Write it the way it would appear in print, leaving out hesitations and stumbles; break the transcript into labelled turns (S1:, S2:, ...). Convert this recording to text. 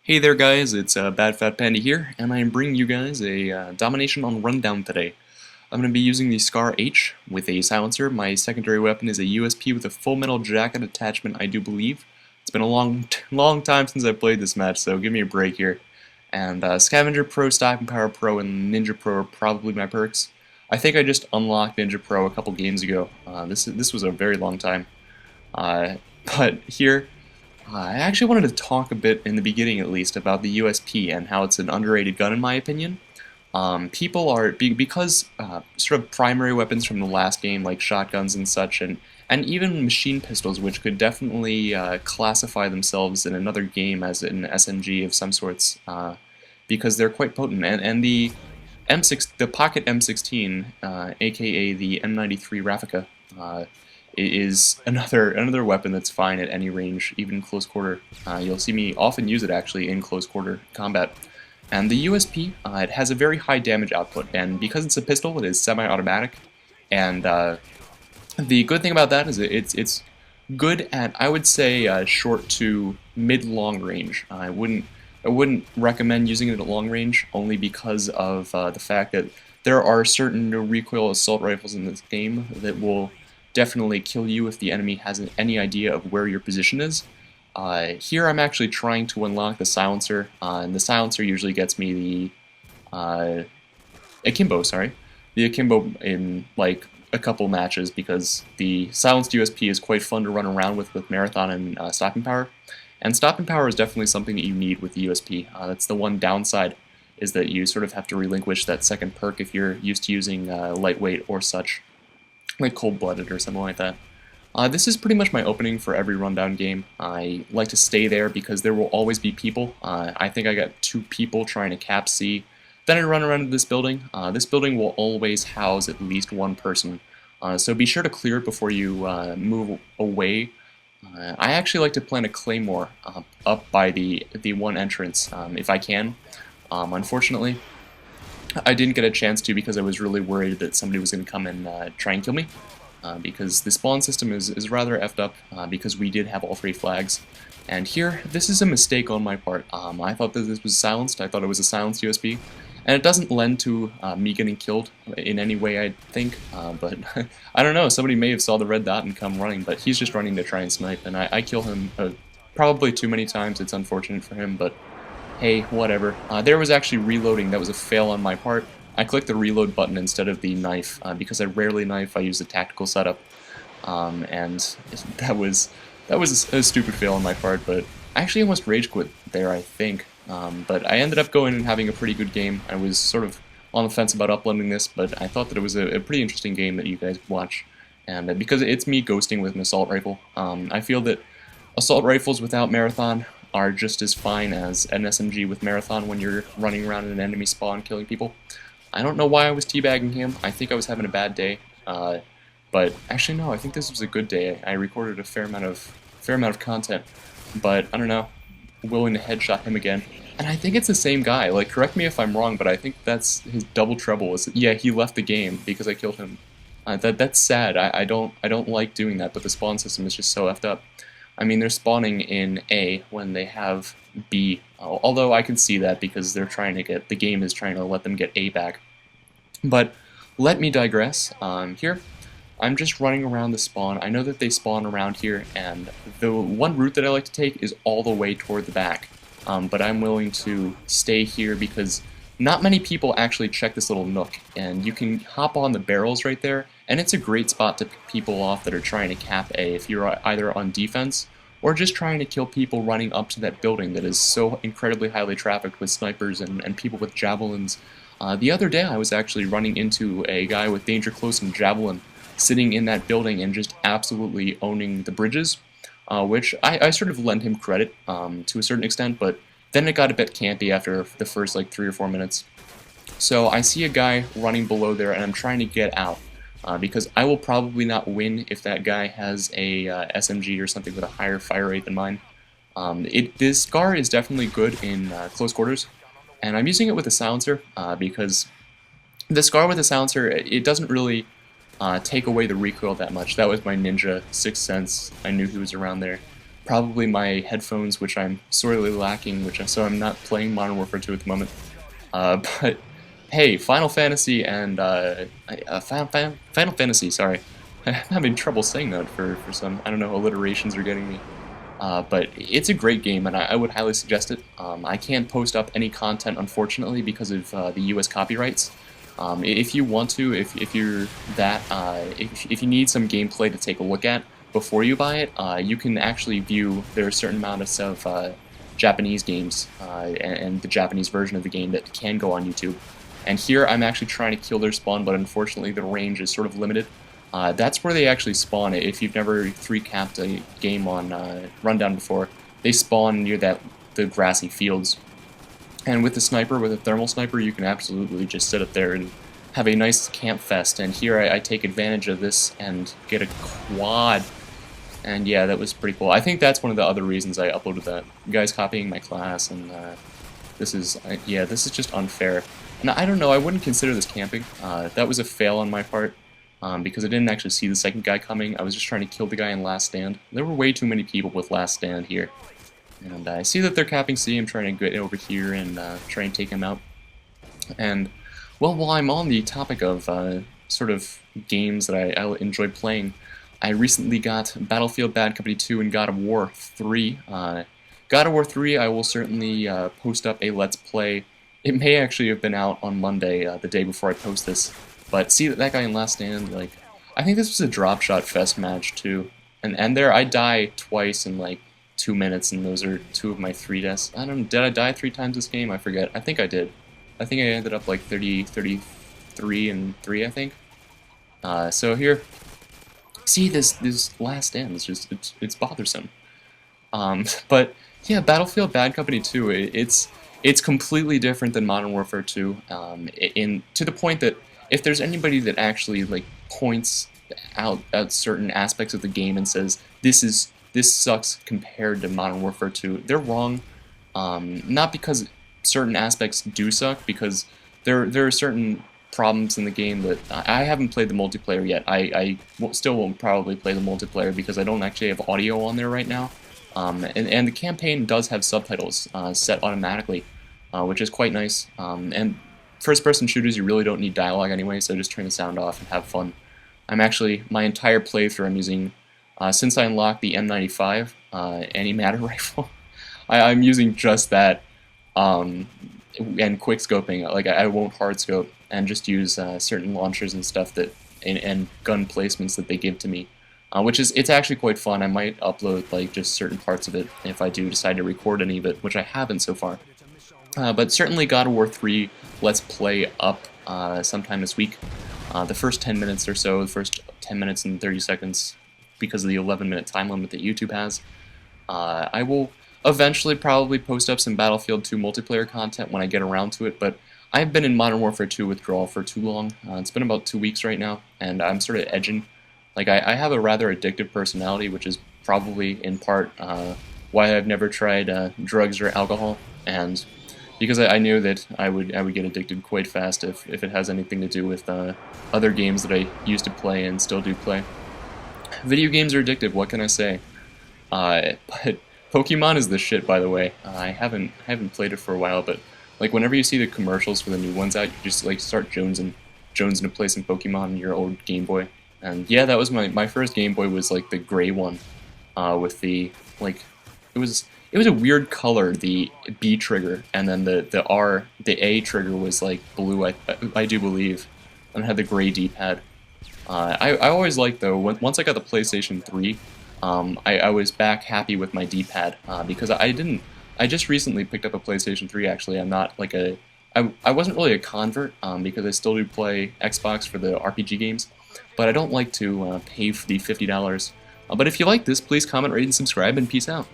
S1: Hey there guys, it's Bad Fat Panda here, and I am bringing you guys a Domination on Rundown today. I'm going to be using the Scar H with a silencer. My secondary weapon is a USP with a full metal jacket attachment, I do believe. It's been a long time since I played this match, so give me a break here. And Scavenger Pro, Stopping Power Pro, and Ninja Pro are probably my perks. I think I just unlocked Ninja Pro a couple games ago. This was a very long time. Uh, but here, I actually wanted to talk a bit, in the beginning at least, about the USP and how it's an underrated gun in my opinion. People are, because sort of primary weapons from the last game, like shotguns and such, and even machine pistols, which could definitely classify themselves in another game as an SMG of some sorts, because they're quite potent. And the Pocket M16, aka the M93 Raffica, is another weapon that's fine at any range, even close quarter. You'll see me often use it actually in close quarter combat. And the USP, it has a very high damage output, and because it's a pistol, it is semi-automatic. And the good thing about that is it's good at, I would say, short to mid-long range. I wouldn't recommend using it at long range, only because of the fact that there are certain recoil assault rifles in this game that will definitely kill you if the enemy hasn't any idea of where your position is. Here I'm actually trying to unlock the silencer, and the silencer usually gets me the akimbo, the akimbo in like a couple matches, because the silenced USP is quite fun to run around with marathon and stopping power. And stopping power is definitely something that you need with the USP. That's the one downside, is that you sort of have to relinquish that second perk if you're used to using lightweight or such, like cold-blooded or something like that. This is pretty much my opening for every rundown game. I like to stay there because there will always be people. I think I got 2 people trying to cap C. Then I run around to this building. This building will always house at least 1 person, so be sure to clear it before you move away. I actually like to plant a claymore up by the one entrance if I can. Unfortunately, I didn't get a chance to because I was really worried that somebody was going to come and try and kill me, because the spawn system is rather effed up, because we did have all 3 flags. And here, this is a mistake on my part. I thought that this was silenced. I thought it was a silenced USB, and it doesn't lend to me getting killed in any way, I think, but I don't know, somebody may have saw the red dot and come running, but he's just running to try and snipe, and I kill him probably too many times. It's unfortunate for him, but hey, whatever. There was actually reloading. That was a fail on my part. I clicked the reload button instead of the knife, because I rarely knife. I use the tactical setup, and that was a stupid fail on my part. But I actually almost rage quit there, I think. But I ended up going and having a pretty good game. I was sort of on the fence about uploading this, but I thought that it was a pretty interesting game that you guys would watch. And because it's me ghosting with an assault rifle, I feel that assault rifles without marathon are just as fine as an SMG with marathon when you're running around in an enemy spawn killing people. I don't know why I was teabagging him. I think I was having a bad day, but actually no, I think this was a good day. I recorded a fair amount of content, but I don't know, willing to headshot him again. And I think it's the same guy. Like, correct me if I'm wrong, but I think that's his double trouble. Yeah, he left the game because I killed him. That's sad. I don't like doing that, but the spawn system is just so effed up. I mean, they're spawning in A when they have B, although I can see that because they're trying to the game is trying to let them get A back. But let me digress. Here, I'm just running around the spawn. I know that they spawn around here, and the one route that I like to take is all the way toward the back. But I'm willing to stay here because not many people actually check this little nook, and you can hop on the barrels right there, and it's a great spot to pick people off that are trying to cap A if you're either on defense or just trying to kill people running up to that building that is so incredibly highly trafficked with snipers and people with javelins. The other day I was actually running into a guy with danger close and javelin sitting in that building and just absolutely owning the bridges, which I sort of lend him credit to a certain extent, but then it got a bit campy after the first like 3 or 4 minutes. So I see a guy running below there, and I'm trying to get out, because I will probably not win if that guy has a SMG or something with a higher fire rate than mine. This Scar is definitely good in close quarters, and I'm using it with a silencer because the Scar with a silencer, it doesn't really take away the recoil that much. That was my ninja, Sixth Sense. I knew he was around there. probably my headphones, which I'm sorely lacking, so I'm not playing Modern Warfare 2 at the moment. But hey, Final Fantasy and Final Fantasy. Sorry, I'm having trouble saying that for some, I don't know, alliterations are getting me. But it's a great game, and I would highly suggest it. I can't post up any content, unfortunately, because of the U.S. copyrights. If you want to, if you're that, if you need some gameplay to take a look at before you buy it, you can actually view. There are a certain amount of Japanese games and the Japanese version of the game that can go on YouTube. And here I'm actually trying to kill their spawn, but unfortunately the range is sort of limited. That's where they actually spawn. If you've never 3-capped a game on Rundown before, they spawn near the grassy fields. And with the sniper, with a thermal sniper, you can absolutely just sit up there and have a nice camp fest. And here I take advantage of this and get a quad. And yeah, that was pretty cool. I think that's one of the other reasons I uploaded that. You guys copying my class, and this is just unfair. And I don't know, I wouldn't consider this camping. That was a fail on my part. Because I didn't actually see the second guy coming. I was just trying to kill the guy in Last Stand. There were way too many people with Last Stand here. And I see that they're capping C. I'm trying to get over here and try and take him out. And, well, while I'm on the topic of sort of games that I enjoy playing, I recently got Battlefield Bad Company 2 and God of War 3. God of War 3, I will certainly post up a Let's Play. It may actually have been out on Monday, the day before I post this. But see that guy in Last Stand, like, I think this was a drop shot fest match too. And there I die twice in like 2 minutes, and those are 2 of my 3 deaths. I don't know, did I die 3 times this game? I forget. I think I did. I think I ended up like 33 and 3, I think. So here, see this Last Stand, it's bothersome. But yeah, Battlefield Bad Company 2, it's completely different than Modern Warfare 2, to the point that if there's anybody that actually like points out at certain aspects of the game and says this sucks compared to Modern Warfare 2, they're wrong. Not because certain aspects do suck, because there are certain problems in the game that I haven't played the multiplayer yet. I still won't probably play the multiplayer because I don't actually have audio on there right now. And the campaign does have subtitles set automatically, which is quite nice. And first-person shooters, you really don't need dialogue anyway, so just turn the sound off and have fun. My entire playthrough I'm using, since I unlocked the M95 anti-matter rifle, I'm using just that, and quick scoping. Like, I won't hard scope, and just use certain launchers and stuff and gun placements that they give to me. It's actually quite fun. I might upload like just certain parts of it if I do decide to record any of it, which I haven't so far. But certainly God of War 3, let's play up sometime this week. The first 10 minutes or so, the first 10 minutes and 30 seconds, because of the 11-minute time limit that YouTube has. I will eventually probably post up some Battlefield 2 multiplayer content when I get around to it, but I've been in Modern Warfare 2 withdrawal for too long. It's been about 2 weeks right now, and I'm sort of edging. Like, I have a rather addictive personality, which is probably in part why I've never tried drugs or alcohol, and because I knew that I would get addicted quite fast if it has anything to do with other games that I used to play and still do play. Video games are addictive, what can I say? But Pokemon is the shit, by the way. I haven't played it for a while, but like whenever you see the commercials for the new ones out, you just like start jonesing to play some Pokemon on your old Game Boy. And yeah, that was my first Game Boy, was like the gray one, with the like it was a weird color, the B trigger, and then the A trigger was like blue, I do believe, and it had the gray D-pad. I always liked, though, once I got the PlayStation 3, I was back happy with my D-pad, because I just recently picked up a PlayStation 3, actually. I'm not like I wasn't really a convert, because I still do play Xbox for the RPG games, but I don't like to pay for the $50. But if you like this, please comment, rate, and subscribe, and peace out.